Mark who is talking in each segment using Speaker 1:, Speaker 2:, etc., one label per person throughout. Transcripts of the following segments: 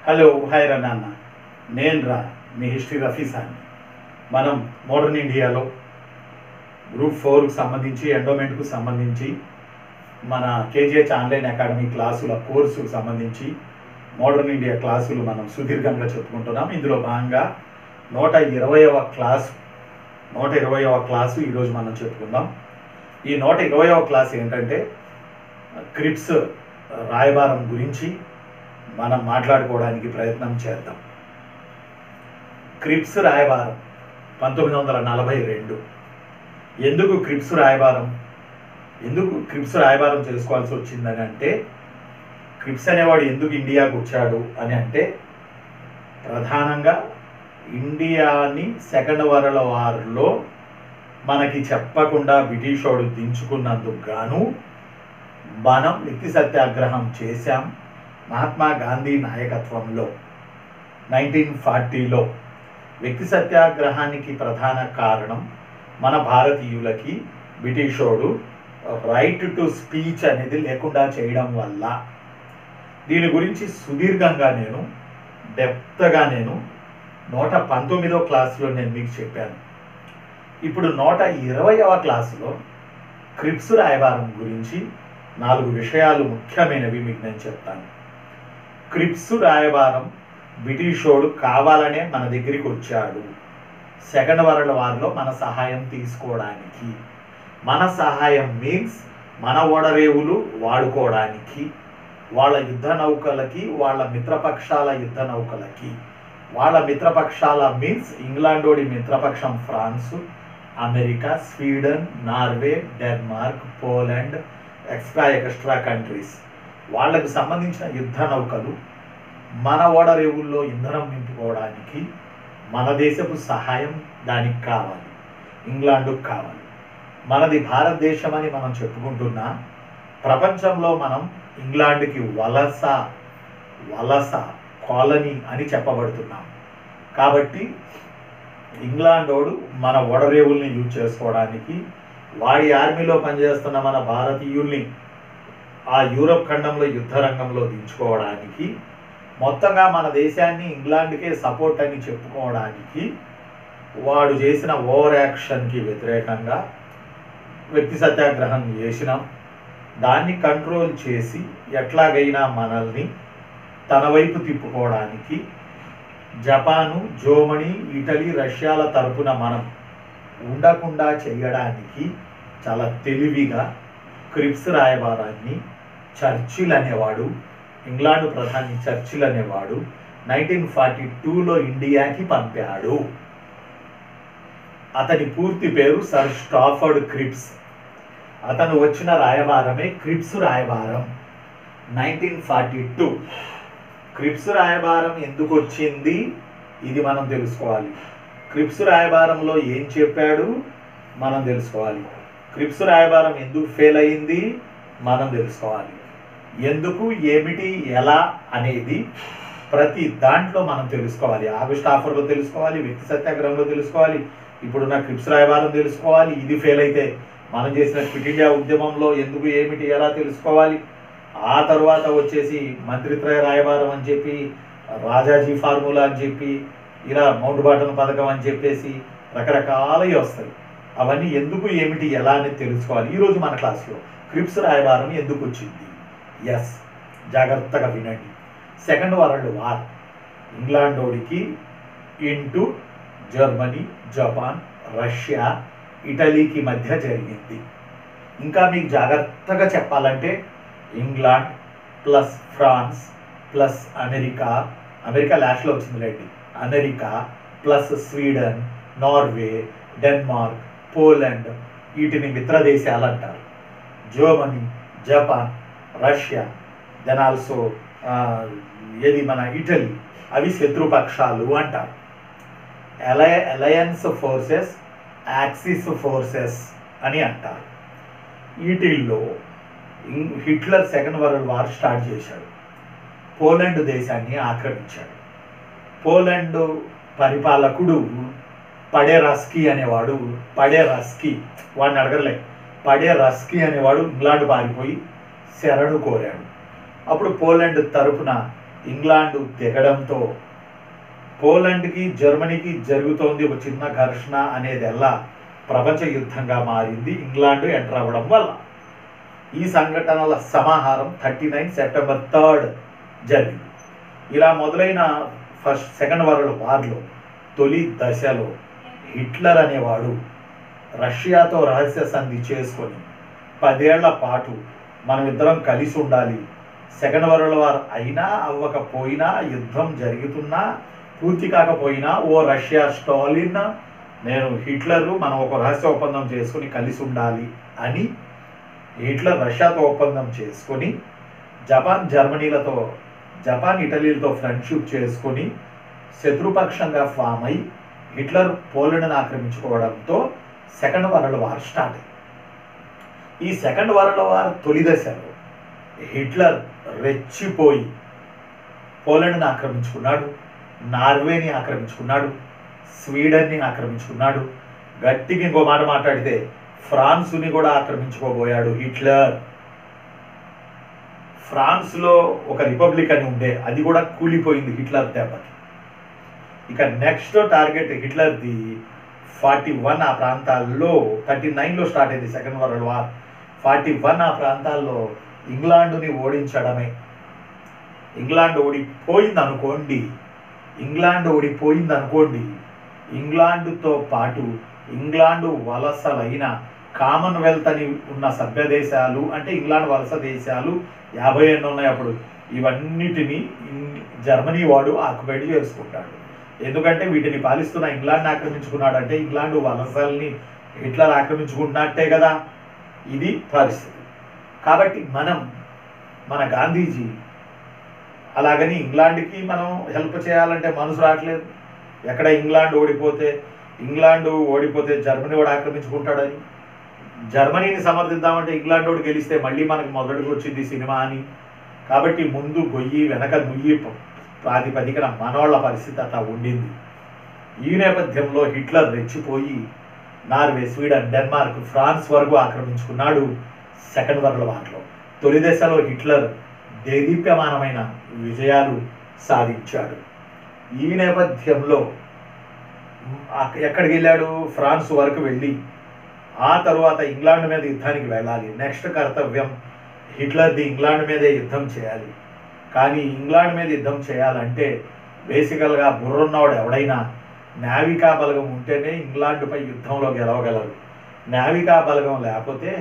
Speaker 1: Hello hi రా నాన్న, నేను రా మీ హిస్టరీ రఫీసాన్ని. మనం మోడర్న్ ఇండియాలో గ్రూప్ 4కు సంబంధించి ఎండోమెంట్కు సంబంధించి మన కేజీహెచ్ ఆన్లైన్ అకాడమీ క్లాసుల కోర్సుకు సంబంధించి మోడర్న్ ఇండియా క్లాసులు మనం సుదీర్ఘంగా చెప్పుకుంటున్నాం. ఇందులో భాగంగా 120వ క్లాసు ఈరోజు మనం చెప్పుకుందాం. ఈ 120వ క్లాస్ ఏంటంటే క్రిప్స్ రాయబారం గురించి మనం మాట్లాడుకోవడానికి ప్రయత్నం చేద్దాం. క్రిప్స్ రాయబారం 1942. ఎందుకు క్రిప్స్ రాయబారం చేసుకోవాల్సి వచ్చిందని అంటే, క్రిప్స్ అనేవాడు ఎందుకు ఇండియాకు వచ్చాడు అని అంటే, ప్రధానంగా ఇండియాని సెకండ్ వరల్డ్ వార్లో మనకి చెప్పకుండా బ్రిటిష్ వాడు దించుకున్నందుకు గాను మనం వ్యక్తి సత్యాగ్రహం చేశాం. మహాత్మా గాంధీ నాయకత్వంలో 1940లో వ్యక్తి సత్యాగ్రహానికి ప్రధాన కారణం మన భారతీయులకి బ్రిటిషోడు రైట్ టు స్పీచ్ అనేది లేకుండా చేయడం వల్ల. దీని గురించి సుదీర్ఘంగా డెప్త్గా 119వ క్లాసులో నేను మీకు చెప్పాను. ఇప్పుడు 120వ క్లాసులో క్రిప్స్ రాయబారం గురించి 4 విషయాలు ముఖ్యమైనవి మీకు నేను చెప్తాను. క్రిప్స్ రాయబారం బ్రిటిషోడు కావాలనే మన దగ్గరికి వచ్చాడు సెకండ్ వరల్డ్ వార్లో మన సహాయం తీసుకోవడానికి. మన సహాయం మీన్స్ మన ఓడరేవులు వాడుకోవడానికి, వాళ్ళ యుద్ధ నౌకలకి, వాళ్ళ మిత్రపక్షాల యుద్ధ నౌకలకి. వాళ్ళ మిత్రపక్షాల మీన్స్ ఇంగ్లాండోడి మిత్రపక్షం France, America, Sweden, Norway, Denmark, Poland, extra countries. వాళ్ళకు సంబంధించిన యుద్ధ నౌకలు మన ఓడరేవుల్లో ఇంధనం నింపుకోవడానికి మన దేశపు సహాయం దానికి కావాలి, ఇంగ్లాండ్కు కావాలి. మనది భారతదేశం అని మనం చెప్పుకుంటున్నా, ప్రపంచంలో మనం ఇంగ్లాండ్కి వలస కాలనీ అని చెప్పబడుతున్నాం. కాబట్టి ఇంగ్లాండోడు మన ఓడరేవుల్ని యూజ్ చేసుకోవడానికి, వాడి ఆర్మీలో పనిచేస్తున్న మన భారతీయుల్ని ఆ యూరప్ ఖండంలో యుద్ధ రంగంలో దించుకోవడానికి, మొత్తంగా మన దేశాన్ని ఇంగ్లాండ్కే సపోర్ట్ అని చెప్పుకోవడానికి వాడు చేసిన ఓవర్ యాక్షన్కి వ్యతిరేకంగా వ్యక్తి సత్యాగ్రహం చేసినాం. దాన్ని కంట్రోల్ చేసి ఎట్లాగైనా మనల్ని తన వైపు తిప్పుకోవడానికి జపాను, జర్మనీ, ఇటలీ, రష్యాల తరపున మనం ఉండకుండా చేయడానికి చాలా తెలివిగా క్రిప్స్ రాయబారాన్ని చర్చిల్ అనేవాడు, ఇంగ్లాండ్ ప్రధాని చర్చిల్ అనేవాడు 1942లో ఇండియాకి పంపాడు. అతని పూర్తి పేరు సర్ స్టాఫర్డ్ క్రిప్స్. అతను వచ్చిన రాయబారమే క్రిప్స్ రాయబారం 1942. క్రిప్స్ రాయబారం ఎందుకు వచ్చింది ఇది మనం తెలుసుకోవాలి. క్రిప్స్ రాయబారంలో ఏం చెప్పాడు మనం తెలుసుకోవాలి. క్రిప్స్ రాయబారం ఎందుకు ఫెయిల్ అయింది మనం తెలుసుకోవాలి. ఎందుకు, ఏమిటి, ఎలా అనేది ప్రతి దాంట్లో మనం తెలుసుకోవాలి. ఆగస్ట్ ఆఫర్లో తెలుసుకోవాలి, వ్యక్తి సత్యాగ్రహంలో తెలుసుకోవాలి, ఇప్పుడున్న క్రిప్స్ రాయబారం తెలుసుకోవాలి. ఇది ఫెయిల్ అయితే మనం చేసిన క్విట్ ఇండియా ఉద్యమంలో ఎందుకు, ఏమిటి, ఎలా తెలుసుకోవాలి. ఆ తర్వాత వచ్చేసి మంత్రిత్రయ రాయబారం అని చెప్పి, రాజాజీ ఫార్ములా అని చెప్పి, ఇలా మౌంట్ బాటన్ పథకం అని చెప్పేసి రకరకాలవి వస్తాయి. అవన్నీ ఎందుకు, ఏమిటి, ఎలా అనేది తెలుసుకోవాలి. ఈరోజు మన క్లాస్లో క్రిప్స్ రాయబారం ఎందుకు వచ్చింది. ఎస్, జాగ్రత్తగా వినండి. సెకండ్ వరల్డ్ వార్ ఇంగ్లాండోడికి ఇంటూ జర్మనీ, జపాన్, రష్యా, ఇటలీకి మధ్య జరిగింది. ఇంకా మీకు జాగ్రత్తగా చెప్పాలంటే England plus France plus America లాస్ట్లో వచ్చింది రండి, America plus Sweden, Norway, Denmark, Poland, వీటిని మిత్ర దేశాలు అంటారు. Germany, Japan, Russia, then also మన ఇటలీ, అవి శత్రుపక్షాలు అంటారు. అలయన్స్ ఫోర్సెస్, యాక్సిస్ ఫోర్సెస్ అని అంటారు. వీటిల్లో Hitler second world war start చేశాడు. పోలాండ్ దేశాన్ని ఆక్రమించాడు. పోలాండ్ పరిపాలకుడు పడేరస్కీ అనేవాడు, వాడిని అడగలే, పడేరస్కీ అనేవాడు ఇంగ్లాండ్ పారిపోయి శరణు కోరాడు. అప్పుడు పోలాండ్ తరపున ఇంగ్లాండ్ దిగడంతో పోలాండ్కి జర్మనీకి జరుగుతోంది ఒక చిన్న ఘర్షణ అనేది ఎలా ప్రపంచ యుద్ధంగా మారింది ఇంగ్లాండ్ ఎంటర్ అవ్వడం వల్ల. ఈ సంఘటనల సమాహారం 39 సెప్టెంబర్ 3 జరిగింది. ఇలా మొదలైన సెకండ్ వరల్డ్ వార్లో తొలి దశలో హిట్లర్ అనేవాడు రష్యాతో రహస్య సంధి చేసుకొని 10 ఏళ్ల పాటు మనం ఇద్దరం కలిసి ఉండాలి, సెకండ్ వరల్డ్ వార్ అయినా అవ్వకపోయినా యుద్ధం జరుగుతున్నా పూర్తి కాకపోయినా ఓ రష్యా స్టాలిన్ నేను హిట్లర్ మనం ఒక రహస్య ఒప్పందం చేసుకుని కలిసి ఉండాలి అని హిట్లర్ రష్యాతో ఒప్పందం చేసుకొని జపాన్ ఇటలీలతో ఫ్రెండ్షిప్ చేసుకొని శత్రుపక్షంగా ఫామ్ అయి హిట్లర్ పోలాండ్ని ఆక్రమించుకోవడంతో సెకండ్ వరల్డ్ వార్ స్టార్ట్ అయింది. ఈ సెకండ్ వరల్డ్ వార్ తొలి దశలో హిట్లర్ రెచ్చిపోయి పోలాండ్ని ఆక్రమించుకున్నాడు, నార్వేని ఆక్రమించుకున్నాడు, స్వీడన్ని ఆక్రమించుకున్నాడు, గట్టికి ఇంకో మాట మాట్లాడితే ఫ్రాన్స్ని కూడా ఆక్రమించుకోబోయాడు హిట్లర్. ఫ్రాన్స్లో ఒక రిపబ్లిక్ అని ఉండే అది కూడా కూలిపోయింది హిట్లర్ దెబ్బకి. ఇక నెక్స్ట్ టార్గెట్ హిట్లర్ది 41 ఆ ప్రాంతాల్లో 39లో స్టార్ట్ అయింది సెకండ్ వరల్డ్ వార్. 41 ఆ ప్రాంతాల్లో ఇంగ్లాండుని ఓడించడమే. ఇంగ్లాండ్ ఓడిపోయింది అనుకోండి ఇంగ్లాండుతో పాటు ఇంగ్లాండు వలసలైన కామన్వెల్త్ అని ఉన్న సభ్య దేశాలు అంటే ఇంగ్లాండ్ వలస దేశాలు 58 ఉన్నాయి అప్పుడు, ఇవన్నిటిని జర్మనీ వాడు ఆక్యుపైడ్ చేసుకుంటాడు. ఎందుకంటే వీటిని పాలిస్తున్న ఇంగ్లాండ్ని ఆక్రమించుకున్నాడు అంటే ఇంగ్లాండు వలసల్ని హిట్లర్ ఆక్రమించుకున్నట్టే కదా ఇది పరిస్థితి. కాబట్టి మన గాంధీజీ అలాగని ఇంగ్లాండ్కి మనం హెల్ప్ చేయాలంటే మనసు రావట్లేదు. ఎక్కడ ఇంగ్లాండ్ ఓడిపోతే జర్మనీ వాడు ఆక్రమించుకుంటాడని, జర్మనీని సమర్థిద్దామంటే ఇంగ్లాండ్ వాడు గెలిస్తే మళ్ళీ మనకి మొదటికి వచ్చింది సినిమా అని. కాబట్టి ముందు గొయ్యి వెనక నుయ్యి ప్రాతిపదికన మనోళ్ళ పరిస్థితి అట్లా ఉండింది. ఈ నేపథ్యంలో హిట్లర్ రెచ్చిపోయి నార్వే, స్వీడన్, డెన్మార్క్, ఫ్రాన్స్ వరకు ఆక్రమించుకున్నాడు సెకండ్ వరల్డ్ వార్లో. తొలి దశలో హిట్లర్ దేదీప్యమానమైన విజయాలు సాధించాడు. ఈ నేపథ్యంలో ఎక్కడికి వెళ్ళాడు? ఫ్రాన్స్ వరకు వెళ్ళి ఆ తరువాత ఇంగ్లాండ్ మీద యుద్ధానికి వెళ్ళాలి. నెక్స్ట్ కర్తవ్యం హిట్లర్ది ఇంగ్లాండ్ మీదే యుద్ధం చేయాలి. కానీ ఇంగ్లాండ్ మీద యుద్ధం చేయాలంటే బేసికల్గా బుర్రున్నవాడు ఎవడైనా నావికా బలగం ఉంటేనే ఇంగ్లాండ్పై యుద్ధంలో గెలవగలరు. నావికా బలగం లేకపోతే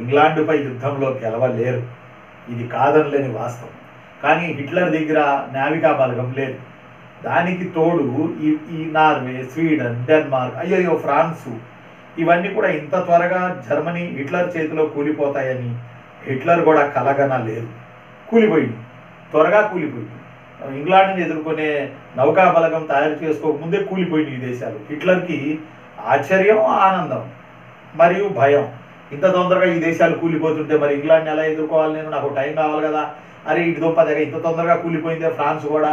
Speaker 1: ఇంగ్లాండ్పై యుద్ధంలో గెలవలేరు. ఇది కాదనలేని వాస్తవం. కానీ హిట్లర్ దగ్గర నావికా బలగం లేదు. దానికి తోడు ఈ నార్వే, స్వీడన్, డెన్మార్క్, ఫ్రాన్సు ఇవన్నీ కూడా ఇంత త్వరగా జర్మనీ హిట్లర్ చేతిలో కూలిపోతాయని హిట్లర్ కూడా కలగనలేదు. త్వరగా కూలిపోయింది. ఇంగ్లాండ్ని ఎదుర్కొనే నౌకా బలగం తయారు చేసుకోకముందే కూలిపోయినాయి ఈ దేశాలు. హిట్లర్కి ఆశ్చర్యం, ఆనందం మరియు భయం. ఇంత తొందరగా ఈ దేశాలు కూలిపోతుంటే మరి ఇంగ్లాండ్ని ఎలా ఎదుర్కోవాలి, నాకు టైం కావాలి కదా. అరే ఇటు దొంపదగా ఇంత తొందరగా కూలిపోయిందే ఫ్రాన్స్ కూడా,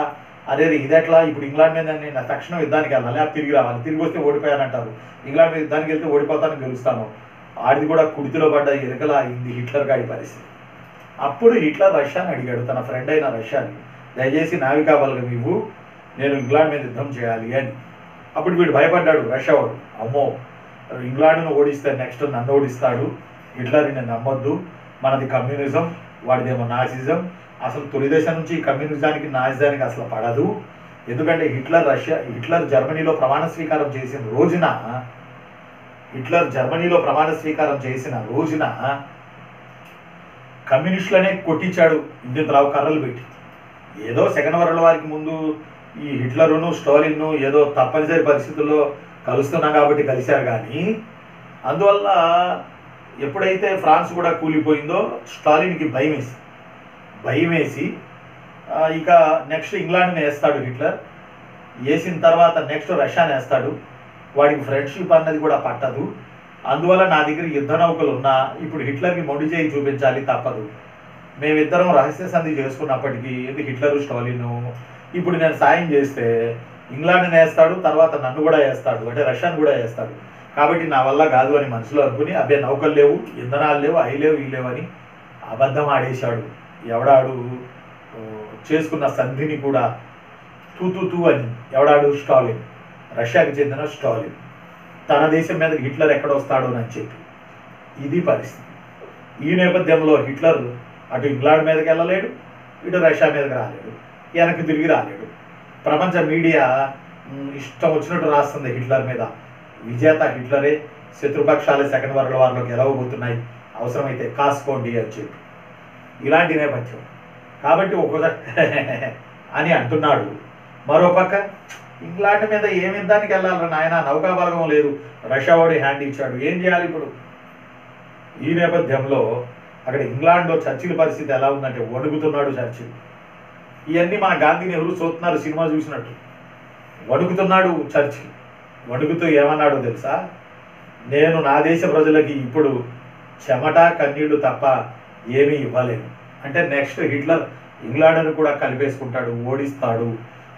Speaker 1: అరే ఇదెట్లా ఇప్పుడు ఇంగ్లాండ్ మీద నేను తక్షణం యుద్ధానికి వెళ్ళాలి, లేకపోతే తిరిగి రావాలి, తిరిగి వస్తే ఓడిపోయానంటారు. ఇంగ్లాండ్ మీద యుద్ధానికి వెళ్తే ఓడిపోతాను, గెలుస్తాను. ఆడిది కూడా కుడితిలో పడ్డ ఎరకలా అయింది హిట్లర్ గాడి పరిస్థితి. అప్పుడు హిట్లర్ రష్యాని అడిగాడు, తన ఫ్రెండ్ అయిన రష్యాని, దయచేసి నావికా బలగం ఇవ్వు, నేను ఇంగ్లాండ్ మీద యుద్ధం చేయాలి అని. అప్పుడు వీడు భయపడ్డాడు రష్యా వాడు. అమ్మో ఇంగ్లాండ్ను ఓడిస్తే నెక్స్ట్ నన్ను ఓడిస్తాడు, హిట్లర్ని నమ్మొద్దు, మనది కమ్యూనిజం, వాడిదేమో నాసిజం. అసలు తొలి దశ నుంచి కమ్యూనిజానికి నాసిజానికి అసలు పడదు. ఎందుకంటే హిట్లర్ జర్మనీలో ప్రమాణ స్వీకారం చేసిన రోజున కమ్యూనిస్టులనే కొట్టించాడు ఇంటింతరావు కర్రలు పెట్టి. ఏదో సెకండ్ వరల్డ్ వార్కి ముందు ఈ హిట్లరును స్టాలిన్ను ఏదో తప్పనిసరి పరిస్థితుల్లో కలుస్తున్నాం కాబట్టి కలిశారు. కానీ అందువల్ల ఎప్పుడైతే ఫ్రాన్స్ కూడా కూలిపోయిందో స్టాలిన్కి భయం వేసి ఇక నెక్స్ట్ ఇంగ్లాండ్ని వేస్తాడు హిట్లర్. వేసిన తర్వాత నెక్స్ట్ రష్యాని వేస్తాడు. వాడికి ఫ్రెండ్షిప్ అన్నది కూడా పట్టదు. అందువల్ల నా దగ్గర యుద్ధ నౌకలు ఉన్నా ఇప్పుడు హిట్లర్కి మొండి చేయి చూపించాలి, తప్పదు. మేమిద్దరం రహస్య సంధి చేసుకున్నప్పటికీ హిట్లరు స్టాలిన్ ఇప్పుడు నేను సాయం చేస్తే ఇంగ్లాండ్ని వేస్తాడు, తర్వాత నన్ను కూడా వేస్తాడు, అంటే రష్యాని కూడా వేస్తాడు. కాబట్టి నా వల్ల కాదు అని మనసులో అనుకుని అబ్బే నౌకలు లేవు, ఇంధనాలు లేవు, అవి లేవు, ఈ లేవు అని అబద్ధం ఆడేశాడు. ఎవడాడు? చేసుకున్న సంధిని కూడా తూ అని ఎవడాడు? స్టాలిన్, రష్యాకి చెందిన స్టాలిన్. తన దేశం మీద హిట్లర్ ఎక్కడ వస్తాడో అని చెప్పి ఇది పరిస్థితి. ఈ నేపథ్యంలో హిట్లర్ అటు ఇంగ్లాండ్ మీదకి వెళ్ళలేడు, ఇటు రష్యా మీదకి రాలేడు, వెనక్కి తిరిగి రాలేడు. ప్రపంచ మీడియా ఇష్టం వచ్చినట్టు రాస్తుంది హిట్లర్ మీద. విజేత హిట్లరే, శత్రుపక్షాలే సెకండ్ వరల్డ్ వార్లోకి గెలవబోతున్నాయి, అవసరమైతే కాసుకోండి అని చెప్పి ఇలాంటి నేపథ్యం. కాబట్టి ఒక్కోసారి అని అంటున్నాడు. మరోపక్క ఇంగ్లాండ్ మీద ఏమి యుద్ధానికి వెళ్ళాలరా నాయన, నౌకాబలగం లేదు, రష్యా వాడి హ్యాండ్ ఇచ్చాడు, ఏం చేయాలి ఇప్పుడు? ఈ నేపథ్యంలో అక్కడ ఇంగ్లాండ్లో చర్చిల్ పరిస్థితి ఎలా ఉందంటే వణుకుతున్నాడు చర్చిల్. ఇవన్నీ మన గాంధీని ఎవరు చూస్తున్నారు సినిమా చూసినట్టు. వణుకుతున్నాడు చర్చిల్. వణుకుతూ ఏమన్నాడో తెలుసా? నేను నా దేశ ప్రజలకి ఇప్పుడు చెమట కన్నీళ్లు తప్ప ఏమీ ఇవ్వలేను. అంటే నెక్స్ట్ హిట్లర్ ఇంగ్లాండ్ను కూడా కలిపేసుకుంటాడు, ఓడిస్తాడు,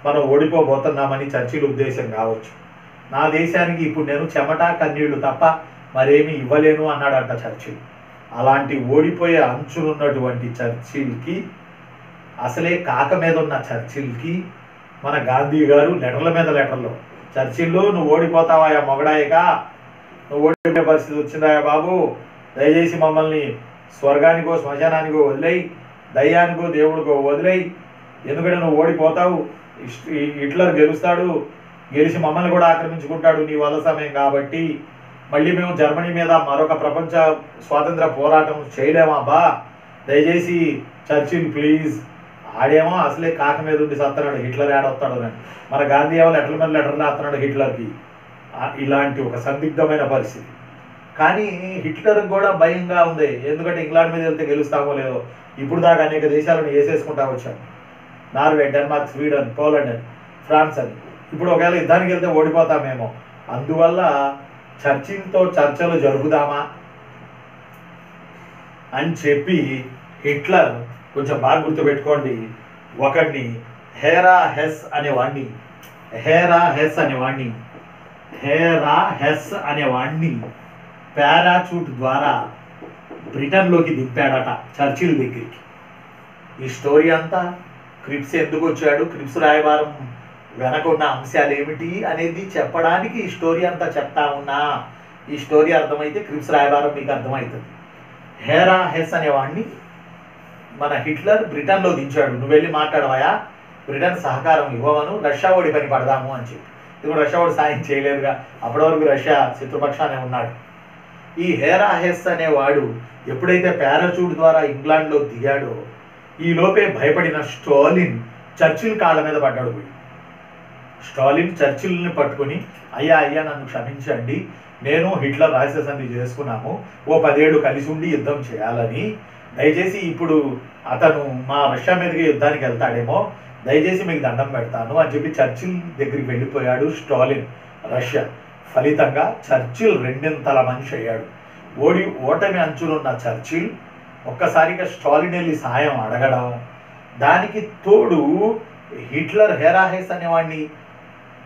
Speaker 1: మనం ఓడిపోబోతున్నామని చర్చిల్ ఉద్దేశం కావచ్చు. నా దేశానికి ఇప్పుడు నేను చెమట కన్నీళ్లు తప్ప మరేమీ ఇవ్వలేను అన్నాడంట చర్చిల్. అలాంటి ఓడిపోయే అంచులున్నటువంటి చర్చిల్కి, అసలే కాక మీద ఉన్న చర్చిల్కి మన గాంధీ గారు లెటర్ల మీద లెటర్లో, చర్చిల్లో నువ్వు ఓడిపోతావా మొగడాయిగా, నువ్వు ఓడిపోయే పరిస్థితి వచ్చిందా బాబు, దయచేసి మమ్మల్ని స్వర్గానికో శ్మశానానికో వదిలేయి, దయ్యానికో దేవుడికో వదిలేయి, ఎందుకంటే నువ్వు ఓడిపోతావు, హిట్లర్ గెలుస్తాడు, గెలిచి మమ్మల్ని కూడా ఆక్రమించుకుంటాడు నీ వల్ల సమయం కాబట్టి, మళ్ళీ మేము జర్మనీ మీద మరొక ప్రపంచ స్వాతంత్ర పోరాటం చేయలేమా దయచేసి చర్చిల్ ప్లీజ్. ఆడేమో అసలే కాక మీద ఉండి సత్తనాడు, హిట్లర్ ఏడొస్తాడు అని. మన గాంధీ ఏమో లెటర్ల మీద లెటర్ రాస్తున్నాడు హిట్లర్కి. ఇలాంటి ఒక సందిగ్ధమైన పరిస్థితి. కానీ హిట్లర్కి కూడా భయంగా ఉంది, ఎందుకంటే ఇంగ్లాండ్ మీద వెళ్తే గెలుస్తామో లేదో. ఇప్పుడు దాకా అనేక దేశాలను వేసేసుకుంటా వచ్చాం, నార్వే, డెన్మార్క్, స్వీడన్, పోలాండ్ అని, ఫ్రాన్స్ అని. ఇప్పుడు ఒకవేళ యుద్ధానికి వెళ్తే ఓడిపోతామేమో. అందువల్ల చర్చిల్తో చర్చలు జరుపుదామా అని చెప్పి హిట్లర్, కొంచెం బాగా గుర్తుపెట్టుకోండి, ఒకడిని హేరా హెస్ అనేవాడిని పారాచూట్ ద్వారా బ్రిటన్లోకి దింపాడట చర్చిల్ దగ్గరికి. ఈ స్టోరీ అంతా క్రిప్స్ ఎందుకు వచ్చాడు, క్రిప్స్ రాయబారం వెనక ఉన్న అంశాలు ఏమిటి అనేది చెప్పడానికి ఈ స్టోరీ అంతా చెప్తా ఉన్నా. ఈ స్టోరీ అర్థమైతే క్రిప్స్ రాయబారం మీకు అర్థమవుతుంది. హేరా హెస్ అనేవాడిని మన హిట్లర్ బ్రిటన్లో దించాడు. నువ్వు వెళ్ళి మాట్లాడవయా, బ్రిటన్ సహకారం ఇవ్వమను, రష్యా ఓడి పని పడదాము అని చెప్పి. ఇప్పుడు రష్యా ఓడి సాయం చేయలేదుగా, అప్పటి వరకు రష్యా శత్రుపక్షానే ఉన్నాడు. ఈ హేరా హెస్ అనేవాడు ఎప్పుడైతే పారాచూట్ ద్వారా ఇంగ్లాండ్లో దిగాడో, ఈ లోపే భయపడిన స్టాలిన్ చర్చిల్ కాళ్ళ మీద పడ్డాడు పోయి. స్టాలిన్ చర్చిల్ని పట్టుకుని, అయ్యా నన్ను క్షమించండి, నేను హిట్లర్ రహస్య సంధి చేసుకున్నాము, ఓ 10 ఏళ్ళు కలిసి ఉండి యుద్ధం చేయాలని, దయచేసి ఇప్పుడు అతను మా రష్యా మీదకి యుద్ధానికి వెళ్తాడేమో, దయచేసి మీకు దండం పెడతాను అని చెప్పి చర్చిల్ దగ్గరికి వెళ్ళిపోయాడు స్టాలిన్ రష్యా. ఫలితంగా చర్చిల్ 2 మనిషి అయ్యాడు. ఓటమి అంచులున్న చర్చిల్ ఒక్కసారిగా స్టాలిన్ వెళ్ళి సాయం అడగడం, దానికి తోడు హిట్లర్ హేరా హెస్ అనేవాడిని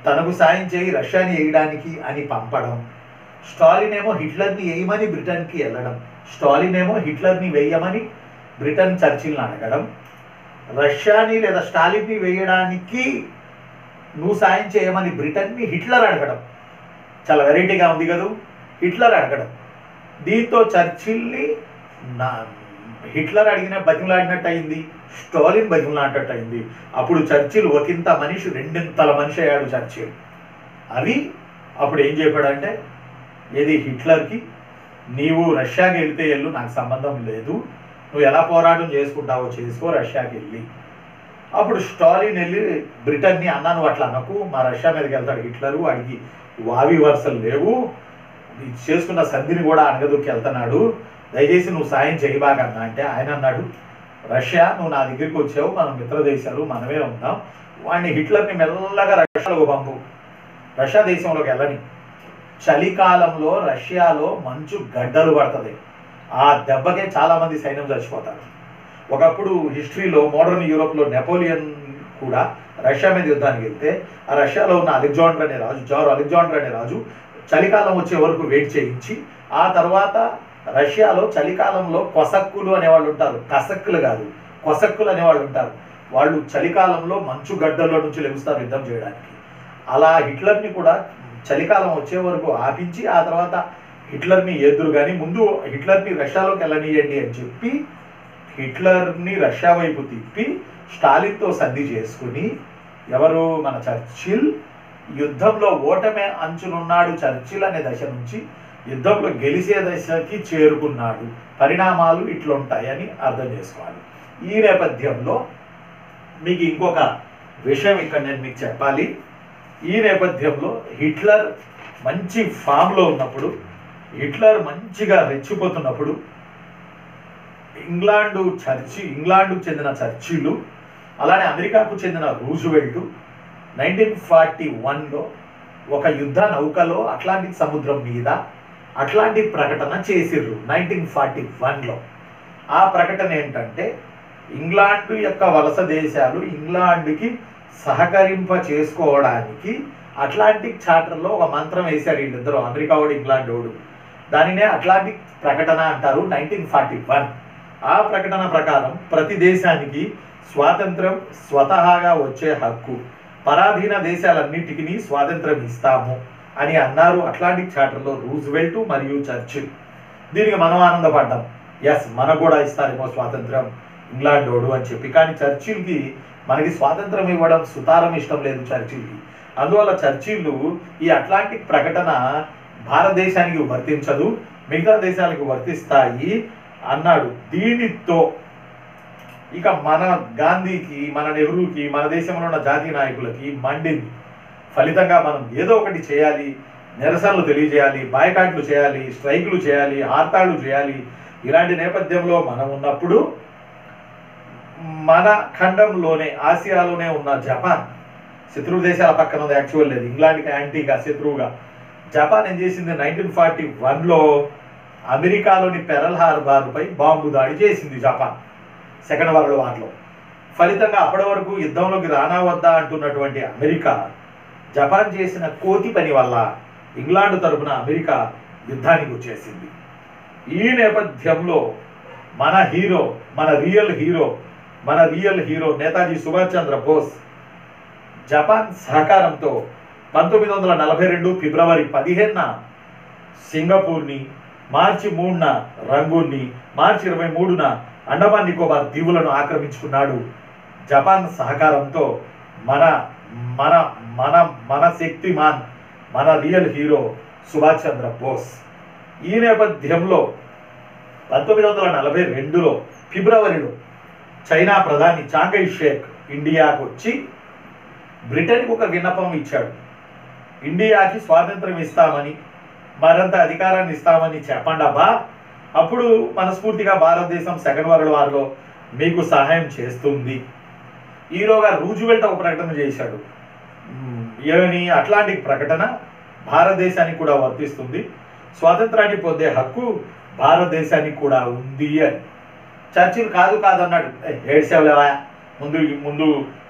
Speaker 1: తనకు సాయం చేయి రష్యాని వేయడానికి అని పంపడం, స్టాలిన్ ఏమో హిట్లర్ని వేయమని బ్రిటన్కి వెళ్ళడం, స్టాలిన్ ఏమో హిట్లర్ని వేయమని బ్రిటన్ చర్చిల్ని అడగడం, రష్యాని లేదా స్టాలిన్ని వేయడానికి నువ్వు సాయం చేయమని బ్రిటన్ని హిట్లర్ అడగడం. చాలా వెరైటీగా ఉంది కదా, హిట్లర్ అడగడం. దీంతో చర్చిల్ని హిట్లర్ అడిగిన బతిమలాడినట్టు అయింది, స్టాలిన్ బతిమలాడినట్టు అయింది. అప్పుడు చర్చిల్ ఒకంత మనిషి 2 మనిషి అయ్యాడు చర్చిల్. అవి అప్పుడు ఏం చెప్పాడంటే, ఏది హిట్లర్కి, నీవు రష్యాకి వెళ్తే వెళ్ళు, నాకు సంబంధం లేదు, నువ్వు ఎలా పోరాటం చేసుకుంటావో చేసుకో, రష్యాకి వెళ్ళి. అప్పుడు స్టాలిన్ వెళ్ళి బ్రిటన్ని, అన్నా నువ్వు అట్లా అనకు, మా రష్యా మీదకి వెళ్తాడు హిట్లరు, వాడికి వావి వరుసలు లేవు, చేసుకున్న సంధిని కూడా అనగదొక్కి వెళ్తున్నాడు, దయచేసి నువ్వు సాయం చేయబాకన్నా. అంటే ఆయన అన్నాడు, రష్యా నువ్వు నా దగ్గరికి వచ్చావు, మనం మిత్ర దేశాలు మనమే ఉన్నాం, వాడిని హిట్లర్ని మెల్లగా రష్యాలోకి పంపు, రష్యా దేశంలోకి వెళ్ళని. చలికాలంలో రష్యాలో మంచు గడ్డలు పడుతుంది, ఆ దెబ్బకే చాలామంది సైన్యం చచ్చిపోతారు. ఒకప్పుడు హిస్టరీలో మోడర్న్ యూరోప్లో నెపోలియన్ కూడా రష్యా మీద యుద్ధానికి వెళ్తే, ఆ రష్యాలో ఉన్న జార్ అలెగ్జాండర్ అనే రాజు చలికాలం వచ్చే వరకు వెయిట్ చేయించి, ఆ తర్వాత రష్యాలో చలికాలంలో కొసక్కులు అనేవాళ్ళు ఉంటారు, కసక్కులు కాదు కొసక్కులు అనేవాళ్ళు ఉంటారు, వాళ్ళు చలికాలంలో మంచు గడ్డల్లో నుంచి లెగుస్తారు యుద్ధం చేయడానికి. అలా హిట్లర్ని కూడా చలికాలం వచ్చే వరకు ఆపించి ఆ తర్వాత హిట్లర్ని ఎదురు కానీ ముందు హిట్లర్ని రష్యాలోకి వెళ్ళనీయండి అని చెప్పి హిట్లర్ని రష్యా వైపు తిప్పి స్టాలిన్తో సంధి చేసుకుని ఎవరు మన చర్చిల్ యుద్ధంలో ఓటమే అంచునున్నాడు చర్చిల్ అనే దశ నుంచి యుద్ధంలో గెలిచే దశకి చేరుకున్నాడు. పరిణామాలు ఇట్లుంటాయని అర్థం చేసుకోవాలి. ఈ నేపథ్యంలో మీకు ఇంకొక విషయం ఇక్కడ నేను మీకు చెప్పాలి. ఈ నేపథ్యంలో హిట్లర్ మంచి ఫామ్లో ఉన్నప్పుడు, హిట్లర్ మంచిగా రెచ్చిపోతున్నప్పుడు ఇంగ్లాండ్కు చెందిన చర్చిలు అలానే అమెరికాకు చెందిన రూజ్వెల్ట్ 1941లో ఒక యుద్ధ నౌకలో అట్లాంటిక్ సముద్రం మీద అట్లాంటిక్ ప్రకటన చేసిర్రు 1941లో. ఆ ప్రకటన ఏంటంటే ఇంగ్లాండ్ యొక్క వలస దేశాలు ఇంగ్లాండ్కి సహకరింప చేసుకోవడానికి అట్లాంటిక్ చార్టర్లో ఒక మంత్రం వేశారు వీళ్ళిద్దరు, అమెరికా వాడు ఇంగ్లాండ్ వాడు. దానినే అట్లాంటిక్ ప్రకటన అంటారు 1941. ఆ ప్రకటన ప్రకారం ప్రతి దేశానికి స్వాతంత్రం స్వతహాగా వచ్చే హక్కు, పరాధీన దేశాలన్నిటికీ స్వాతంత్రం ఇస్తాము అని అన్నారు అట్లాంటిక్ చార్టర్లో రూజ్వెల్ట్ మరియు చర్చిల్. దీనికి మనం ఆనందపడ్డాం, ఎస్ మనకు కూడా ఇస్తారేమో స్వాతంత్రం ఇంగ్లాండ్ వాడు అని చెప్పి. కానీ చర్చిల్కి మనకి స్వాతంత్రం ఇవ్వడం సుతారం ఇష్టం లేదు చర్చిల్కి. అందువల్ల చర్చిల్ ఈ అట్లాంటిక్ ప్రకటన భారతదేశానికి వర్తించదు, మిగతా దేశాలకు వర్తిస్తాయి అన్నాడు. దీనితో ఇక మన గాంధీకి, మన నెహ్రూకి, మన దేశంలో ఉన్న జాతీయ నాయకులకి మండింది. ఫలితంగా మనం ఏదో ఒకటి చేయాలి, నిరసనలు తెలియజేయాలి, బాయ్కాట్లు చేయాలి, స్ట్రైకులు చేయాలి, హర్తాళ్ళు చేయాలి. ఇలాంటి నేపథ్యంలో మనం ఉన్నప్పుడు మన ఖండంలోనే ఆసియాలోనే ఉన్న జపాన్, శత్రు దేశాల పక్కన ఉంది, యాక్చువల్ లేదు, ఇంగ్లాండ్కి యాంటీగా శత్రువుగా. జపాన్ ఏం చేసింది 1941లో అమెరికాలోని పెరల్ హార్బర్పై బాంబు దాడి చేసింది జపాన్ సెకండ్ వరల్డ్ వార్లో. ఫలితంగా అప్పటి వరకు యుద్ధంలోకి రానా వద్దా అంటున్నటువంటి అమెరికా జపాన్ చేసిన కోతి పని వల్ల ఇంగ్లాండ్ తరపున అమెరికా యుద్ధానికి వచ్చేసింది. ఈ నేపథ్యంలో మన real hero Netaji Subhash Chandra Bose Japan సహకారంతో 1942 ఫిబ్రవరి 15న సింగపూర్ని, మార్చి 3న రంగూన్ని, మార్చి 23న అండమాన్ నికోబార్ దీవులను ఆక్రమించుకున్నాడు. జపాన్ సహకారంతో మన మన మన మన శక్తిమాన్, మన రియల్ హీరో సుభాష్ చంద్ర బోస్. ఈ నేపథ్యంలో 1942లో ఫిబ్రవరిలో చైనా ప్రధాని చాంగై షేక్ ఇండియాకు వచ్చి బ్రిటన్కి ఒక విన్నపం ఇచ్చాడు. ఇండియాకి స్వాతంత్రం ఇస్తామని, మరింత అధికారాన్ని ఇస్తామని చెప్పండి అబ్బా, అప్పుడు మనస్ఫూర్తిగా భారతదేశం సెకండ్ వరల్డ్ వార్లో మీకు సహాయం చేస్తుంది. ఈలోగా రూజ్వెల్ట్ ఒక ప్రకటన చేశాడు, ఏమని, అట్లాంటిక్ ప్రకటన భారతదేశానికి కూడా వర్తిస్తుంది, స్వాతంత్రాన్ని పొందే హక్కు భారతదేశానికి కూడా ఉంది అని. చర్చిల్ కాదన్నాడు, ఏడ్సేవలేవా, ముందు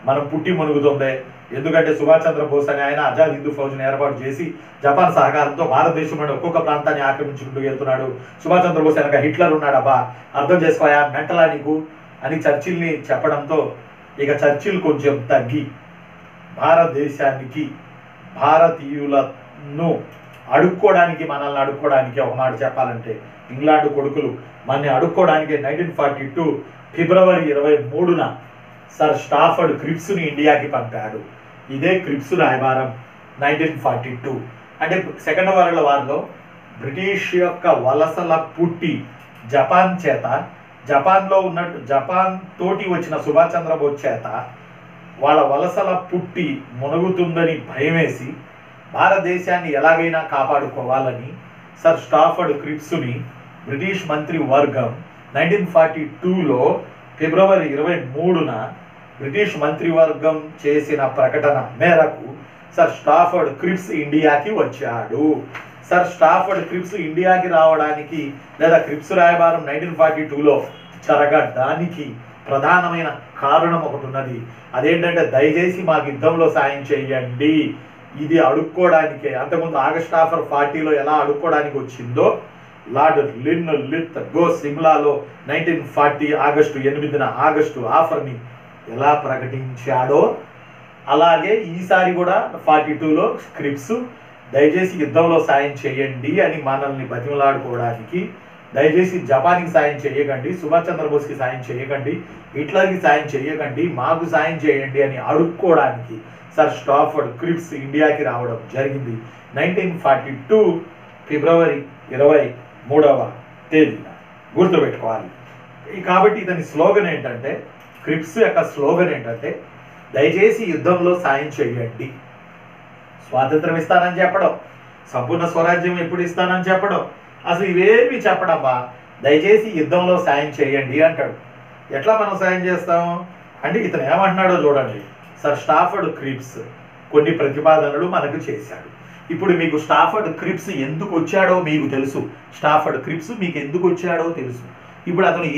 Speaker 1: మనం పుట్టి మునుగుతుందే, ఎందుకంటే సుభాష్ చంద్ర బోస్ అని ఆయన ఆజాద్ హిందూ ఫౌజ్ని ఏర్పాటు చేసి జపాన్ సహకారంతో భారతదేశంలోని ఒక్కొక్క ప్రాంతాన్ని ఆక్రమించుకుంటూ వెళ్తున్నాడు. సుభాష్ చంద్ర బోస్ వెనక హిట్లర్ ఉన్నాడు అబ్బా, అర్థం చేసుకోయా, మెంటలా నీకు అని చర్చిల్ని చెప్పడంతో ఇక చర్చిల్ కొంచెం తగ్గి భారతదేశానికి, భారతీయులను మనల్ని అడుక్కోవడానికి ఒక మాట చెప్పాలంటే ఇంగ్లాండ్ కొడుకులు మనని అడుక్కోవడానికి 1942 ఫిబ్రవరి 23న సర్ స్టాఫర్డ్ క్రిప్స్ని ఇండియాకి పంపాడు. ఇదే క్రిప్స్ రాయబారం 1942. అంటే సెకండ్ వరల్డ్ వార్లో బ్రిటిష్ యొక్క వలసల పుట్టి జపాన్ తోటి వచ్చిన సుభాష్ చంద్రబోస్ చేత వాళ్ళ వలసల పుట్టి మునుగుతుందని భయమేసి భారతదేశాన్ని ఎలాగైనా కాపాడుకోవాలని సర్ స్టాఫర్డ్ క్రిప్స్ని బ్రిటిష్ మంత్రి వర్గం 1942లో ఫిబ్రవరి 23న బ్రిటిష్ మంత్రివర్గం చేసిన ప్రకటన మేరకు సర్ స్టాఫర్డ్ క్రిప్స్ ఇండియాకి వచ్చాడు. సర్ స్టాఫర్డ్ క్రిప్స్ ఇండియాకి రావడానికి లేదా క్రిప్స్ రాయబారం 1942లో జరగడానికి ప్రధానమైన కారణం ఒకటి ఉన్నది. అదేంటంటే దయచేసి మాకు యుద్ధంలో సాయం చేయండి, ఇది అడుక్కోవడానికే. అంతకుముందు ఆగస్ట్ ఆఫర్ 40లో ఎలా అడుక్కోవడానికి వచ్చిందో లార్డ్ లిత్ గో సిమ్లాలో 1940 ఆగస్టు 8న ఆగస్టు ఆఫర్ని ఎలా ప్రకటించాడో అలాగే ఈసారి కూడా 42లో క్రిప్స్ దయచేసి యుద్ధంలో సాయం చేయండి అని మనల్ని బతిమలాడుకోవడానికి, దయచేసి జపాన్కి సాయం చేయకండి, సుభాష్ చంద్రబోస్కి సాయం చేయకండి, హిట్లర్కి సాయం చేయకండి, మాకు సాయం చేయండి అని అడుక్కోవడానికి సర్ స్టాఫర్డ్ క్రిప్స్ ఇండియాకి రావడం జరిగింది 1942 ఫిబ్రవరి 23వ తేదీన. గుర్తుపెట్టుకోవాలి. కాబట్టి ఇతని స్లోగన్ ఏంటంటే, క్రిప్స్ యొక్క స్లోగన్ ఏంటంటే, దయచేసి యుద్ధంలో సాయం చేయండి. స్వాతంత్రం ఇస్తానని చెప్పడం, సంపూర్ణ స్వరాజ్యం ఎప్పుడు ఇస్తానని చెప్పడం, అసలు ఇవేమి చెప్పడమ్మా, దయచేసి యుద్ధంలో సాయం చేయండి అంటాడు. ఎట్లా మనం సాయం చేస్తాము అంటే ఇతను ఏమంటున్నాడో చూడండి. సర్ స్టాఫర్డ్ క్రిప్స్ కొన్ని ప్రతిపాదనలు మనకు చేశాడు. ఇప్పుడు మీకు స్టాఫర్డ్ క్రిప్స్ ఎందుకు వచ్చాడో మీకు తెలుసు. స్టాఫర్డ్ క్రిప్స్ మీకు ఎందుకు వచ్చాడో తెలుసు. ఇప్పుడు అతను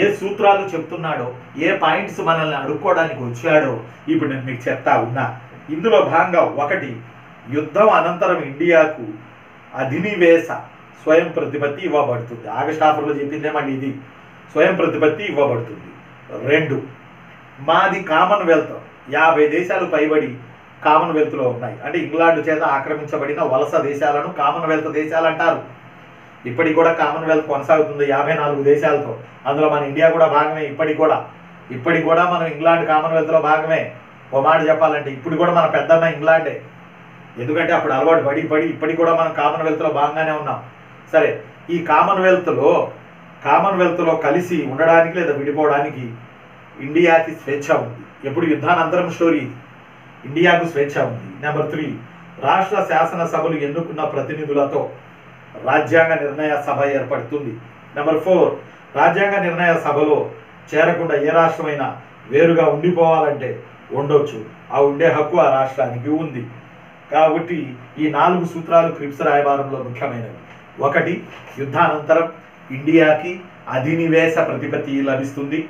Speaker 1: ఏ సూత్రాలు చెప్తున్నాడో, ఏ పాయింట్స్ మనల్ని అడుక్కోవడానికి వచ్చాడో ఇప్పుడు నేను మీకు చెప్తా ఉన్నా. ఇందులో భాగంగా 1, యుద్ధం అనంతరం ఇండియాకు అధినివేశ స్వయం ప్రతిపత్తి ఇవ్వబడుతుంది. ఆగస్ట్ ఆఫర్లో చెప్పిందే మళ్ళీ ఇది, స్వయం ప్రతిపత్తి ఇవ్వబడుతుంది. 2, మాది కామన్వెల్త్, 50 దేశాలు పైబడి కామన్వెల్త్లో ఉన్నాయి. అంటే ఇంగ్లాండ్ చేత ఆక్రమించబడిన వలస దేశాలను కామన్వెల్త్ దేశాలు అంటారు. ఇప్పటికి కూడా కామన్వెల్త్ కొనసాగుతుంది 54 దేశాలతో. అందులో మన ఇండియా కూడా భాగమే. ఇప్పటికి కూడా మనం ఇంగ్లాండ్ కామన్వెల్త్లో భాగమే. ఓ మాట చెప్పాలంటే ఇప్పుడు కూడా మన పెద్దన్న ఇంగ్లాండే. ఎందుకంటే అప్పుడు అలవాటు పడి ఇప్పటికి కూడా మనం కామన్వెల్త్లో భాగంగానే ఉన్నాం. సరే, ఈ కామన్వెల్త్లో కలిసి ఉండడానికి లేదా విడిపోవడానికి ఇండియాకి స్వేచ్ఛ ఉంది. ఎప్పుడు యుద్ధానంతరం స్టోరీ ఇది. ఇండియాకు స్వేచ్ఛ ఉంది. నెంబర్ 3, రాష్ట్ర శాసనసభలు ఎన్నుకున్న ప్రతినిధులతో రాజ్యాంగ నిర్ణయ సభ ఏర్పడుతుంది. నెంబర్ 4, రాజ్యాంగ నిర్ణయ సభలో చేరకుండా ఏ రాష్ట్రమైనా వేరుగా ఉండిపోవాలంటే ఉండొచ్చు. ఆ ఉండే హక్కు ఆ రాష్ట్రానికి ఉంది. కాబట్టి ఈ 4 సూత్రాలు క్రిప్స్ రాయబారంలో ముఖ్యమైనవి. 1, యుద్ధానంతరం ఇండియాకి అధినివేశ ప్రతిపత్తి లభిస్తుంది.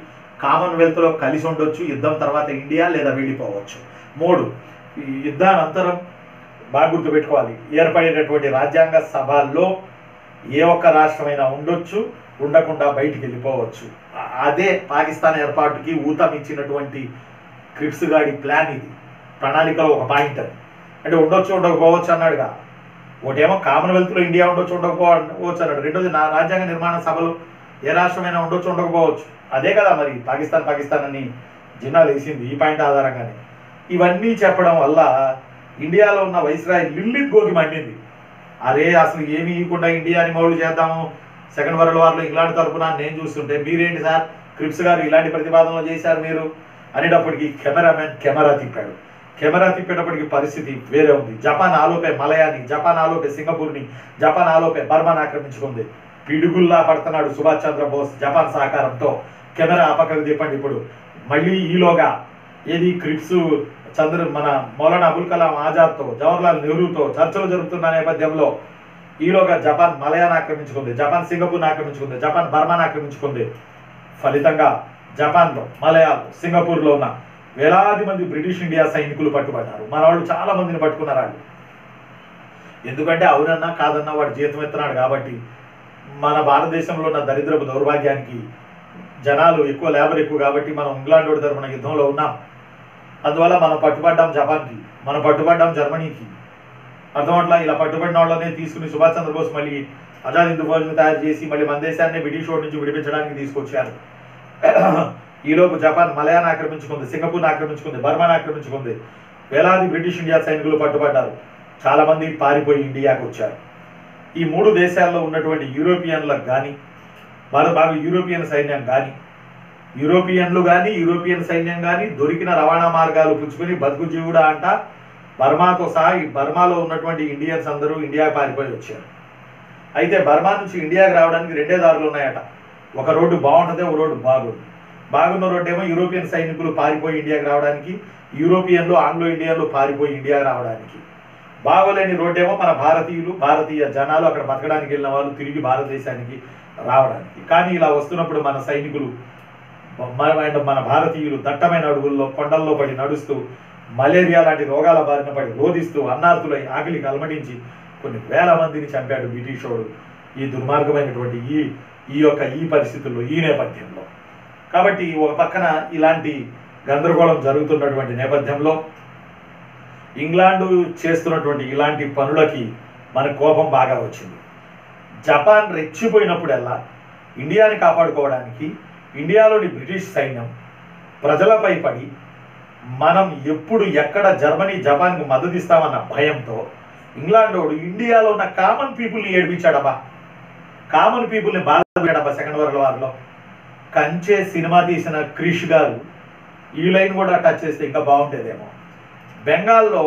Speaker 1: కామన్వెల్త్లో కలిసి ఉండొచ్చు. యుద్ధం తర్వాత ఇండియా లేదా వెళ్ళిపోవచ్చు. 3, యుద్ధానంతరం బాగా గుర్తుపెట్టుకోవాలి, ఏర్పడేటటువంటి రాజ్యాంగ సభల్లో ఏ ఒక్క రాష్ట్రమైనా ఉండొచ్చు, ఉండకుండా బయటికి వెళ్ళిపోవచ్చు. అదే పాకిస్తాన్ ఏర్పాటుకి ఊతం ఇచ్చినటువంటి క్రిప్స్ గాడి ప్లాన్ ఇది. ప్రణాళికలో ఒక పాయింట్ అది. అంటే ఉండొచ్చు ఉండకపోవచ్చు అన్నాడుగా. ఒకటేమో కామన్వెల్త్లో ఇండియా ఉండొచ్చు ఉండకపోవచ్చు అన్నాడు. రెండోది రాజ్యాంగ నిర్మాణ సభలో ఏ రాష్ట్రమైనా ఉండొచ్చు ఉండకపోవచ్చు. అదే కదా మరి పాకిస్తాన్ అని జిన్నాలు వేసింది ఈ పాయింట్ ఆధారంగానే. ఇవన్నీ చెప్పడం వల్ల ఇండియాలో ఉన్న వైస్రాయ్ లిల్లిత్ గోకి మండింది. అరే అసలు ఏమి ఇవ్వకుండా ఇండియాని మౌలు చేద్దాము, సెకండ్ వరల్డ్ వార్లో ఇంగ్లాండ్ తరపున నేను చూస్తుంటే మీరేంటి సార్ క్రిప్స్ గారు ఇలాంటి ప్రతిపాదనలు చేశారు మీరు అనేటప్పటికి కెమెరా తిప్పాడు. కెమెరా తిప్పేటప్పటికి పరిస్థితి వేరే ఉంది. జపాన్ ఆలోపే మలయాని, జపాన్ ఆలోపే సింగపూర్ని, జపాన్ ఆలోపే బర్మాను ఆక్రమించుకుంది. పిడుగుల్లా పడుతున్నాడు సుభాష్ చంద్రబోస్ జపాన్ సహకారంతో. కెమెరా పక్కకు తిప్పండి. ఇప్పుడు మళ్ళీ ఈలోగా ఏది క్రిప్స్ మన మౌలానా అబుల్ కలాం ఆజాద్తో, జవహర్లాల్ నెహ్రూతో చర్చలు జరుగుతున్న నేపథ్యంలో ఈలోగా జపాన్ మలయాను ఆక్రమించుకుంది, జపాన్ సింగపూర్ని ఆక్రమించుకుంది, జపాన్ బర్మాను ఆక్రమించుకుంది. ఫలితంగా జపాన్లో, మలయాలో, సింగపూర్లో ఉన్న వేలాది మంది బ్రిటిష్ ఇండియా సైనికులు పట్టుబడ్డారు. మన వాళ్ళు చాలా మందిని పట్టుకున్నారు వాళ్ళు. ఎందుకంటే అవునన్నా కాదన్నా వాడు జీతం ఎత్తున్నాడు కాబట్టి. మన భారతదేశంలో ఉన్న దరిద్రపు దౌర్భాగ్యానికి జనాలు ఎక్కువ, లేబర్ ఎక్కువ కాబట్టి మనం ఇంగ్లాండ్ వాడి తరపున యుద్ధంలో ఉన్నాం. అందువల్ల మనం పట్టుబడ్డాం జపాన్కి, మనం పట్టుబడ్డాం జర్మనీకి. అర్థమట్లా ఇలా పట్టుబడిన వాళ్ళనే తీసుకుని సుభాష్ చంద్రబోస్ మళ్ళీ ఆజాద్ హింద్ ఫౌజ్ని తయారు చేసి మళ్ళీ మన దేశాన్ని బ్రిటిష్ వాడి నుంచి విడిపించడానికి తీసుకొచ్చారు. ఈలోపు జపాన్ మలయాను ఆక్రమించుకుంది, సింగపూర్ని ఆక్రమించుకుంది, బర్మాను ఆక్రమించుకుంది. వేలాది బ్రిటిష్ ఇండియా సైనికులు పట్టుబడ్డారు. చాలామంది పారిపోయి ఇండియాకు వచ్చారు. ఈ 3 దేశాల్లో ఉన్నటువంటి యూరోపియన్లకు కానీ, బాగా యూరోపియన్ సైన్యం కానీ, యూరోపియన్ సైన్యం కానీ దొరికిన రవాణా మార్గాలు పుచ్చుకొని బతుకు జీవుడా అంట బర్మాతో సహా ఈ బర్మాలో ఉన్నటువంటి ఇండియన్స్ అందరూ ఇండియాకి పారిపోయి వచ్చారు. అయితే బర్మా నుంచి ఇండియాకి రావడానికి 2 దారులు ఉన్నాయట. ఒక రోడ్డు బాగుంటుంది, ఒక రోడ్డు బాగుంది. బాగున్న రోడ్డు ఏమో యూరోపియన్ సైనికులు పారిపోయి ఇండియాకి రావడానికి, ఆంగ్లో ఇండియన్లు పారిపోయి ఇండియాకి రావడానికి. బాగోలేని రోడ్డు ఏమో మన భారతీయ జనాలు అక్కడ బతకడానికి వెళ్ళిన వాళ్ళు తిరిగి భారతదేశానికి రావడానికి. కానీ ఇలా వస్తున్నప్పుడు మన సైనికులు, మన భారతీయులు దట్టమైన అడవుల్లో, కొండల్లో పడి నడుస్తూ, మలేరియా లాంటి రోగాల బారిన పడి రోధిస్తూ, అన్నార్తులై ఆకలికి అలమటించి కొన్ని వేల మందిని చంపాడు బ్రిటిషోడు. ఈ దుర్మార్గమైనటువంటి ఈ పరిస్థితుల్లో, ఈ నేపథ్యంలో. కాబట్టి ఒక పక్కన ఇలాంటి గందరగోళం జరుగుతున్నటువంటి నేపథ్యంలో ఇంగ్లాండు చేస్తున్నటువంటి ఇలాంటి పనులకి మన కోపం బాగా వచ్చింది. జపాన్ రెచ్చిపోయినప్పుడల్లా ఇండియాని కాపాడుకోవడానికి ఇండియాలోని బ్రిటిష్ సైన్యం ప్రజలపై పడి మనం ఎప్పుడు ఎక్కడ జర్మనీ జపాన్కి మద్దతు ఇస్తామన్న భయంతో ఇంగ్లాండోడు ఇండియాలో ఉన్న కామన్ పీపుల్ని ఏడిపించాడబ్బా. కామన్ పీపుల్ని బాధ పెట్టాడబ్బా. సెకండ్ వరల్డ్ వార్లో కంచే సినిమా తీసిన క్రిష్ గారు ఈ లైన్ కూడా టచ్ చేస్తే ఇంకా బాగుంటుందేమో. బెంగాల్లో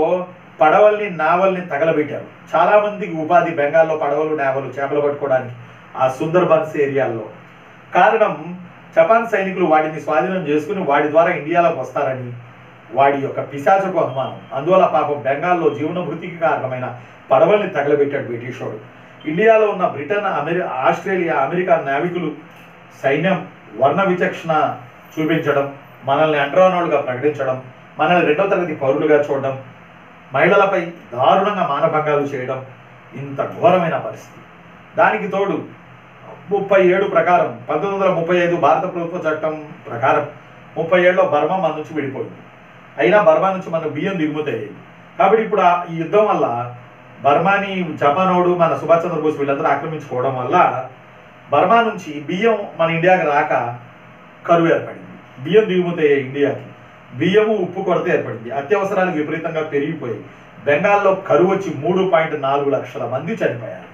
Speaker 1: పడవల్ని నావల్ని తగలబెట్టారు. చాలామందికి ఉపాధి బెంగాల్లో పడవలు నావలు చేపలు పట్టుకోవడానికి ఆ సుందర్బన్స్ ఏరియాల్లో. కారణం జపాన్ సైనికులు వాటిని స్వాధీనం చేసుకుని వాటి ద్వారా ఇండియాలోకి వస్తారని వాడి యొక్క పిశాచపు అనుమానం. అందువల్ల పాపం బెంగాల్లో జీవనభృతికి కారణమైన పడవల్ని తగలబెట్టాడు బ్రిటిష్ వాడు. ఇండియాలో ఉన్న బ్రిటన్, ఆస్ట్రేలియా, అమెరికా నావికులు సైన్యం వర్ణ విచక్షణ చూపించడం, మనల్ని అంటరానోళ్ళుగా ప్రకటించడం, మనల్ని రెండో తరగతి పౌరులుగా చూడడం, మహిళలపై దారుణంగా మానభంగాలు చేయడం ఇంత ఘోరమైన పరిస్థితి. దానికి తోడు 37 ప్రకారం 1935 భారత ప్రభుత్వ చట్టం ప్రకారం 37లో బర్మా మన నుంచి విడిపోయింది. అయినా బర్మా నుంచి మన బియ్యం దిగుమతి అయ్యేది. కాబట్టి ఇప్పుడు ఈ యుద్ధం వల్ల బర్మాని జపానోడు మన సుభాష్ చంద్రబోస్ వీళ్ళందరూ ఆక్రమించుకోవడం వల్ల బర్మా నుంచి బియ్యం మన ఇండియాకి రాక కరువు ఏర్పడింది. బియ్యం దిగుమతి అయ్యే ఇండియాకి బియ్యము ఉప్పు కొరత ఏర్పడింది. అత్యవసరాలు విపరీతంగా పెరిగిపోయాయి. బెంగాల్లో కరువు వచ్చి 3.4 లక్షల మంది చనిపోయారు.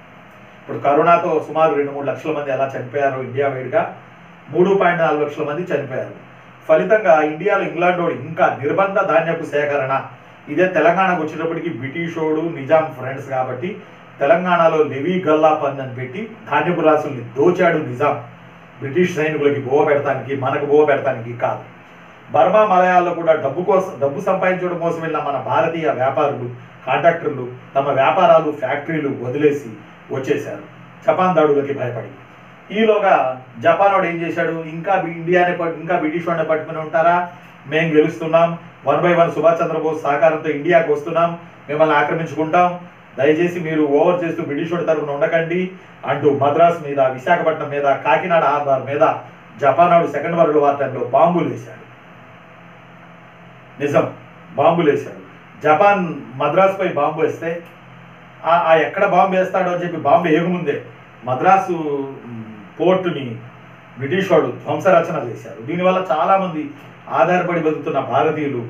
Speaker 1: ఇప్పుడు కరోనాతో సుమారు 2-3 లక్షల మంది ఎలా చనిపోయారో ఇండియా వైడ్గా 3.4 లక్షల మంది చనిపోయారు. ఫలితంగా ఇండియాలో ఇంగ్లాండోడు ఇంకా నిర్బంధ ధాన్యపు సేకరణ. ఇదే తెలంగాణకు వచ్చేటప్పటికి బ్రిటిషోడు నిజాం ఫ్రెండ్స్ కాబట్టి తెలంగాణలో లెవీ గల్లా పన్ను అని పెట్టి ధాన్యపు రాసుల్ని దోచాడు నిజాం. బ్రిటిష్ సైనికులకి బోవ పెడతానికి, మనకు బోవ పెడతానికి కాదు. బర్మా మలయాల్లో కూడా డబ్బు సంపాదించడం కోసం వెళ్ళిన మన భారతీయ వ్యాపారులు, కాంట్రాక్టర్లు తమ వ్యాపారాలు, ఫ్యాక్టరీలు వదిలేసి వచ్చేశారు జపాన్ దాడులకి భయపడి. ఈలోగా జపాన్ వాడు ఏం చేశాడు, ఇంకా బ్రిటిష్ వాడిని పట్టుకుని ఉంటారా, మేము గెలుస్తున్నాం, 1/1 సుభాష్ చంద్రబోస్ సహకారంతో ఇండియాకి వస్తున్నాం, మిమ్మల్ని ఆక్రమించుకుంటాం, దయచేసి మీరు ఓవర్ చేస్తూ బ్రిటిష్ వాడి తరఫున ఉండకండి అంటూ మద్రాస్ మీద, విశాఖపట్నం మీద, కాకినాడ హార్బర్ మీద జపాన్ వాడు సెకండ్ వరల్డ్ వార్ టైంలో బాంబులు వేశాడు. నిజం, బాంబులు వేశాడు. జపాన్ మద్రాస్ పై బాంబు వేస్తే ఎక్కడ బాంబు వేస్తాడో అని చెప్పి బాంబు వేయకముందే మద్రాసు పోర్టుని బ్రిటిష్ వాడు ధ్వంసరచన చేశారు. దీనివల్ల చాలామంది ఆధారపడి బతుకుతున్న భారతీయులు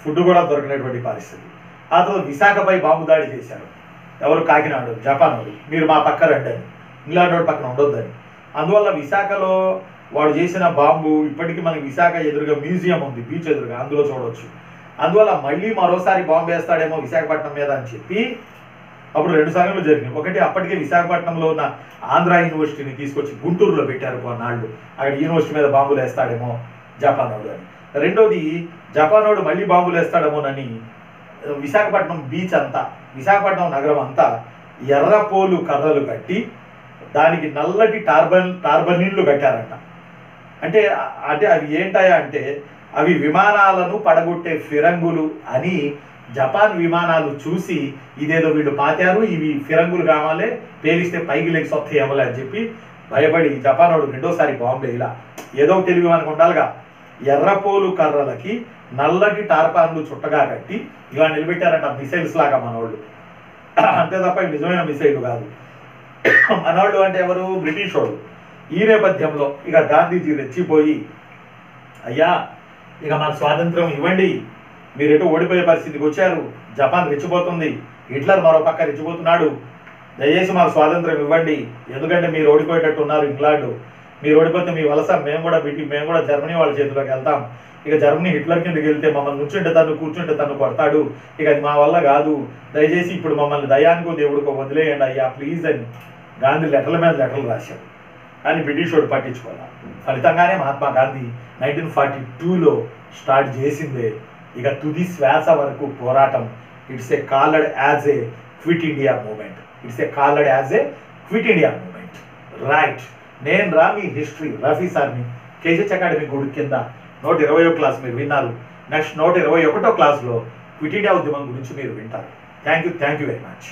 Speaker 1: ఫుడ్ కూడా దొరికినటువంటి పరిస్థితి. ఆ తర్వాత విశాఖపై బాంబు దాడి చేశారు. ఎవరు? కాకినాడ జపాన్ వాడు. మీరు మా పక్క రండి అని, ఇంగ్లాండ్ వాడు పక్కన ఉండొద్దని. అందువల్ల విశాఖలో వాడు చేసిన బాంబు ఇప్పటికీ మనకి విశాఖ ఎదురుగా మ్యూజియం ఉంది, బీచ్ ఎదురుగా, అందులో చూడవచ్చు. అందువల్ల మళ్ళీ మరోసారి బాంబు వేస్తాడేమో విశాఖపట్నం మీద అని చెప్పి అప్పుడు 2 సంఘటనలు జరిగినాయి. ఒకటి, అప్పటికే విశాఖపట్నంలో ఉన్న ఆంధ్ర యూనివర్సిటీని తీసుకొచ్చి గుంటూరులో పెట్టారు కొన్నాళ్ళు. అక్కడ యూనివర్సిటీ మీద బాంబులు వేస్తాడేమో జపానోడు అని. రెండోది, జపానోడు మళ్ళీ బాంబులు వేస్తాడేమోనని విశాఖపట్నం బీచ్ అంతా, విశాఖపట్నం నగరం అంతా ఎర్రపోలు కర్రలు కట్టి దానికి నల్లటి టార్బలిన్లు కట్టారంట. అంటే అవి ఏంటాయా అంటే అవి విమానాలను పడగొట్టే ఫిరంగులు అని జపాన్ విమానాలు చూసి ఇదేదో వీళ్ళు పాతారు, ఇవి ఫిరంగులు కావాలే, పేలిస్తే పైకి లేకి సొత్త ఏమలే అని చెప్పి భయపడి జపానోడు రెండోసారి బాంబు వేయలా. ఏదో తెలివి మనకు ఉండాలిగా. ఎర్రపోలు కర్రలకి నల్లటి టార్పాన్లు చుట్టగా కట్టి ఇలా నిలబెట్టారంట, మిసైల్స్ లాగా మనోళ్ళు. అంతే తప్ప నిజమైన మిసైల్ కాదు. మనోళ్ళు అంటే ఎవరు? బ్రిటిష్ వాళ్ళు. ఈ నేపథ్యంలో ఇక గాంధీజీ రెచ్చిపోయి, అయ్యా ఇక మాకు స్వాతంత్రం ఇవ్వండి, మీరెటు ఓడిపోయే పరిస్థితికి వచ్చారు, జపాన్ రెచ్చిపోతుంది, హిట్లర్ మరో పక్క రెచ్చిపోతున్నాడు, దయచేసి మాకు స్వాతంత్రం ఇవ్వండి, ఎందుకంటే మీరు ఓడిపోయేటట్టు ఉన్నారు ఇంగ్లాండ్, మీరు ఓడిపోతే మీ వలస మేము కూడా జర్మనీ వాళ్ళ చేతిలోకి వెళ్తాం, ఇక జర్మనీ హిట్లర్ కిందకి వెళ్తే మమ్మల్ని నుంచుంటే తను, కూర్చుంటే తను కొడతాడు, ఇక అది మా వల్ల కాదు, దయచేసి ఇప్పుడు మమ్మల్ని దయానికో దేవుడికో వదిలేయండి అయ్యా ప్లీజ్ అని గాంధీ లెటర్ల మీద లెటర్లు రాశాడు. కానీ బ్రిటిష్ వాడు పట్టించుకోవాలి. ఫలితంగానే మహాత్మా గాంధీ 1942లో స్టార్ట్ చేసిందే ఇక తుది శ్వాస వరకు పోరాటం. It's a called as a quit India moment. Right. నేను మీ హిస్టరీ రఫీ సార్ని కేజీహెచ్ అకాడమీ గుడి కింద 120వ క్లాస్ మీరు విన్నారు. నెక్స్ట్ 121వ క్లాస్లో క్విట్ ఇండియా ఉద్యమం గురించి మీరు వింటారు. Thank you very much.